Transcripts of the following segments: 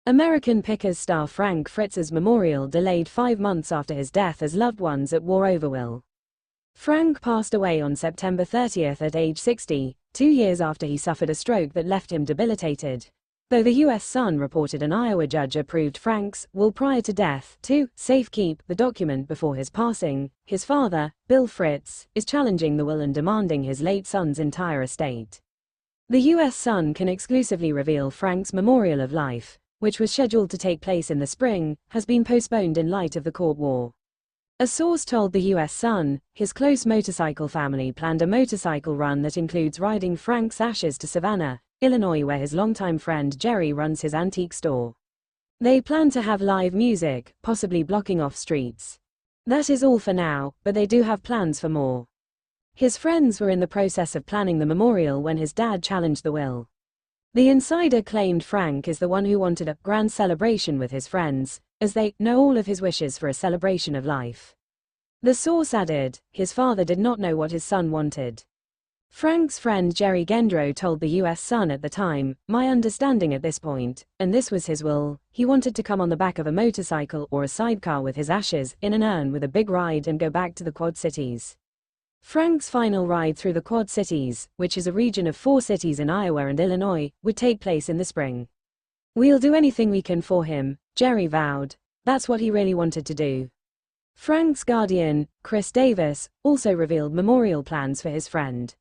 American Pickers star Frank Fritz's memorial delayed 5 months after his death as loved ones at war over will. Frank passed away on September 30 at age 60, 2 years after he suffered a stroke that left him debilitated. Though the U.S. Sun reported an Iowa judge approved Frank's will prior to death to safekeep the document before his passing, his father, Bill Fritz, is challenging the will and demanding his late son's entire estate. The U.S. Sun can exclusively reveal Frank's memorial of life, which was scheduled to take place in the spring, has been postponed in light of the court war. A source told the U.S. Sun, his close motorcycle family planned a motorcycle run that includes riding Frank's ashes to Savannah, Illinois, where his longtime friend Jerry runs his antique store. They plan to have live music, possibly blocking off streets. That is all for now, but they do have plans for more. His friends were in the process of planning the memorial when his dad challenged the will. The insider claimed Frank is the one who wanted a grand celebration with his friends, as they know all of his wishes for a celebration of life. The source added, his father did not know what his son wanted. Frank's friend Jerry Gendro told the U.S. Sun at the time, my understanding at this point, and this was his will, he wanted to come on the back of a motorcycle or a sidecar with his ashes in an urn with a big ride and go back to the Quad Cities. Frank's final ride through the Quad Cities, which is a region of 4 cities in Iowa and Illinois, would take place in the spring. We'll do anything we can for him, Jerry vowed. That's what he really wanted to do. Frank's guardian, Chris Davis, also revealed memorial plans for his friend.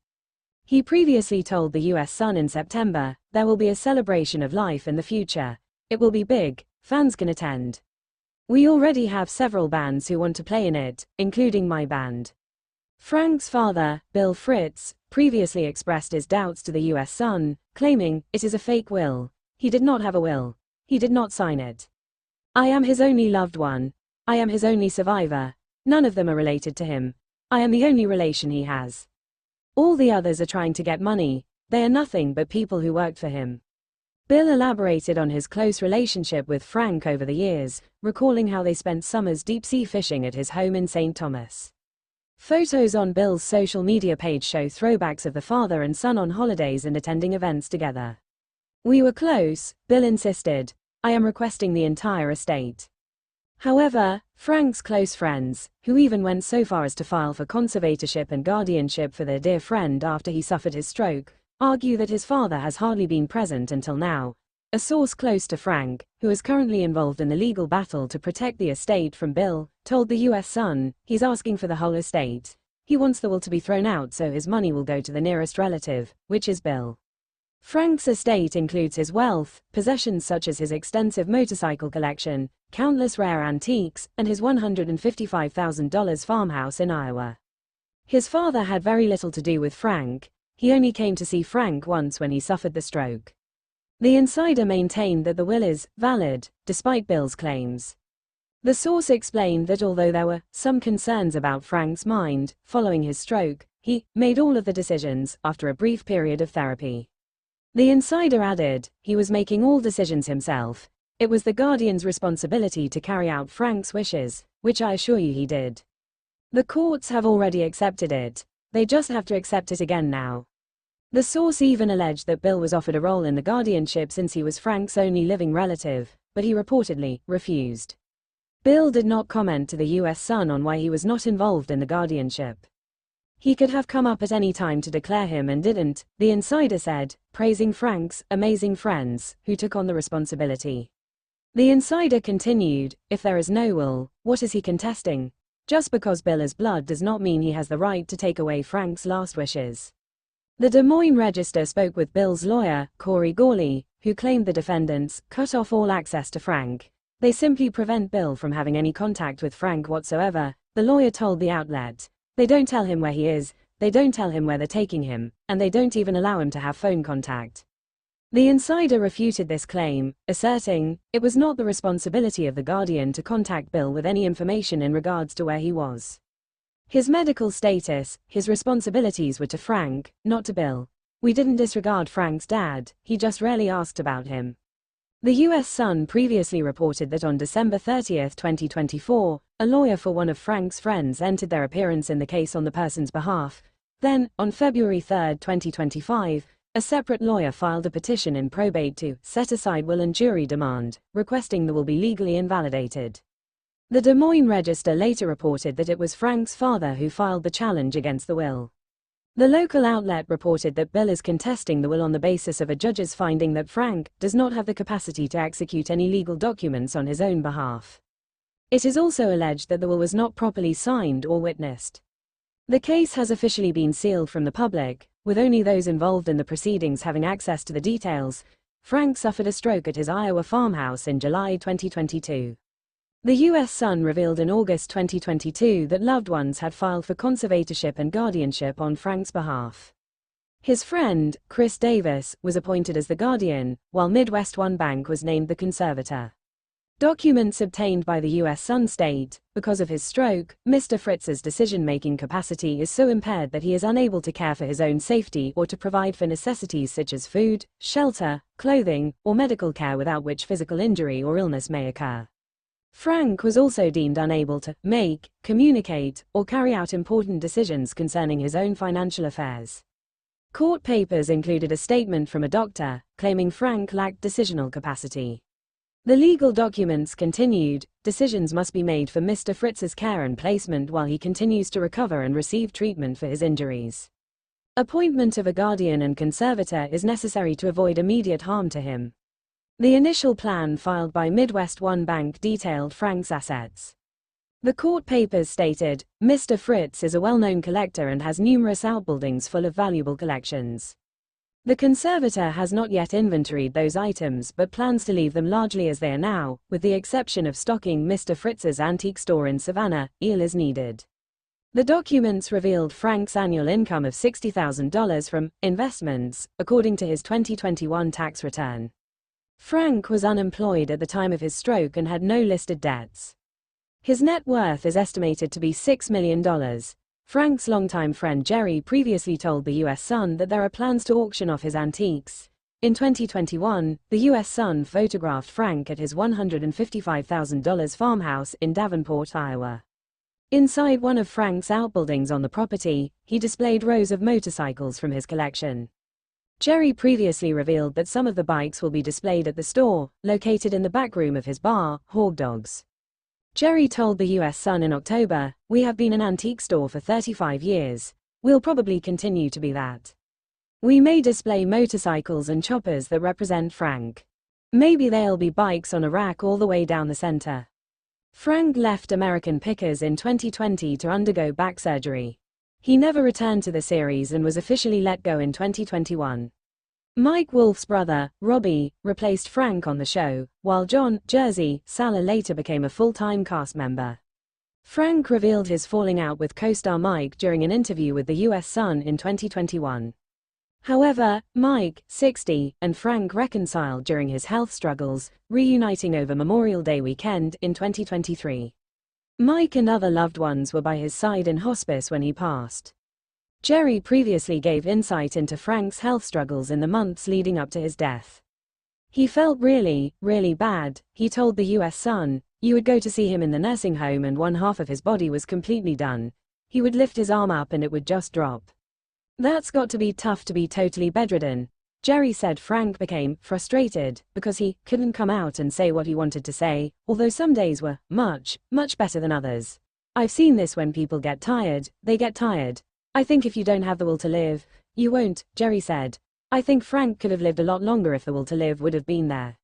He previously told the U.S. Sun in September, there will be a celebration of life in the future. It will be big, fans can attend. We already have several bands who want to play in it, including my band. Frank's father, Bill Fritz, previously expressed his doubts to the U.S. Sun, claiming, it is a fake will. He did not have a will. He did not sign it. I am his only loved one. I am his only survivor. None of them are related to him. I am the only relation he has. All the others are trying to get money. They are nothing but people who worked for him. Bill elaborated on his close relationship with Frank over the years, recalling how they spent summers deep-sea fishing at his home in St. Thomas. Photos on Bill's social media page show throwbacks of the father and son on holidays and attending events together. We were close, Bill insisted. I am requesting the entire estate. However, Frank's close friends, who even went so far as to file for conservatorship and guardianship for their dear friend after he suffered his stroke, argue that his father has hardly been present until now. A source close to Frank, who is currently involved in the legal battle to protect the estate from Bill, told the U.S. Sun, he's asking for the whole estate. He wants the will to be thrown out so his money will go to the nearest relative, which is Bill. Frank's estate includes his wealth, possessions such as his extensive motorcycle collection, countless rare antiques, and his $155,000 farmhouse in Iowa. His father had very little to do with Frank. He only came to see Frank once when he suffered the stroke. The insider maintained that the will is valid, despite Bill's claims. The source explained that although there were some concerns about Frank's mind following his stroke, he made all of the decisions after a brief period of therapy. The insider added, he was making all decisions himself. It was the guardian's responsibility to carry out Frank's wishes, which I assure you he did. The courts have already accepted it. They just have to accept it again now. The source even alleged that Bill was offered a role in the guardianship since he was Frank's only living relative, but he reportedly refused. Bill did not comment to the U.S. Sun on why he was not involved in the guardianship. He could have come up at any time to declare him and didn't, the insider said, praising Frank's amazing friends, who took on the responsibility. The insider continued, if there is no will, what is he contesting? Just because Bill is blood does not mean he has the right to take away Frank's last wishes. The Des Moines Register spoke with Bill's lawyer, Corey Gawley, who claimed the defendants cut off all access to Frank. They simply prevent Bill from having any contact with Frank whatsoever, the lawyer told the outlet. They don't tell him where he is, they don't tell him where they're taking him, and they don't even allow him to have phone contact. The insider refuted this claim, asserting, it was not the responsibility of the guardian to contact Bill with any information in regards to where he was. His medical status, his responsibilities were to Frank, not to Bill. We didn't disregard Frank's dad, he just rarely asked about him. The U.S. Sun previously reported that on December 30, 2024, a lawyer for one of Frank's friends entered their appearance in the case on the person's behalf. Then, on February 3, 2025, A separate lawyer filed a petition in probate to set aside will and jury demand, requesting the will be legally invalidated. The Des Moines Register later reported that it was Frank's father who filed the challenge against the will. The local outlet reported that Bill is contesting the will on the basis of a judge's finding that Frank does not have the capacity to execute any legal documents on his own behalf. It is also alleged that the will was not properly signed or witnessed. The case has officially been sealed from the public, with only those involved in the proceedings having access to the details. Frank suffered a stroke at his Iowa farmhouse in July 2022. The U.S. Sun revealed in August 2022 that loved ones had filed for conservatorship and guardianship on Frank's behalf. His friend, Chris Davis, was appointed as the guardian, while MidWestOne Bank was named the conservator. Documents obtained by the U.S. Sun state, because of his stroke, Mr. Fritz's decision-making capacity is so impaired that he is unable to care for his own safety or to provide for necessities such as food, shelter, clothing, or medical care without which physical injury or illness may occur. Frank was also deemed unable to make, communicate, or carry out important decisions concerning his own financial affairs. Court papers included a statement from a doctor, claiming Frank lacked decisional capacity. The legal documents continued, decisions must be made for Mr. Fritz's care and placement while he continues to recover and receive treatment for his injuries. Appointment of a guardian and conservator is necessary to avoid immediate harm to him. The initial plan filed by MidWestOne Bank detailed Frank's assets. The court papers stated, Mr. Fritz is a well-known collector and has numerous outbuildings full of valuable collections. The conservator has not yet inventoried those items but plans to leave them largely as they are now, with the exception of stocking Mr. Fritz's antique store in Savannah, Eel as needed. The documents revealed Frank's annual income of $60,000 from investments, according to his 2021 tax return. Frank was unemployed at the time of his stroke and had no listed debts. His net worth is estimated to be $6 million. Frank's longtime friend Jerry previously told the U.S. Sun that there are plans to auction off his antiques. In 2021, the U.S. Sun photographed Frank at his $155,000 farmhouse in Davenport, Iowa. Inside one of Frank's outbuildings on the property, he displayed rows of motorcycles from his collection. Jerry previously revealed that some of the bikes will be displayed at the store, located in the back room of his bar, Hog Dogs. Jerry told the U.S. Sun in October, "We have been an antique store for 35 years. We'll probably continue to be that. We may display motorcycles and choppers that represent Frank. Maybe they'll be bikes on a rack all the way down the center." Frank left American Pickers in 2020 to undergo back surgery. He never returned to the series and was officially let go in 2021. Mike Wolf's brother, Robbie, replaced Frank on the show, while John Jersey Sala later became a full-time cast member. Frank revealed his falling out with co-star Mike during an interview with the U.S. Sun in 2021. However, Mike, 60, and Frank reconciled during his health struggles, reuniting over Memorial Day weekend in 2023. Mike and other loved ones were by his side in hospice when he passed. Jerry previously gave insight into Frank's health struggles in the months leading up to his death. "He felt really, really bad," he told the U.S. Sun. "You would go to see him in the nursing home and one half of his body was completely done. He would lift his arm up and it would just drop. That's got to be tough to be totally bedridden." Jerry said Frank became frustrated because he couldn't come out and say what he wanted to say, although some days were much, much better than others. "I've seen this when people get tired, they get tired. I think if you don't have the will to live, you won't," Jerry said. "I think Frank could have lived a lot longer if the will to live would have been there."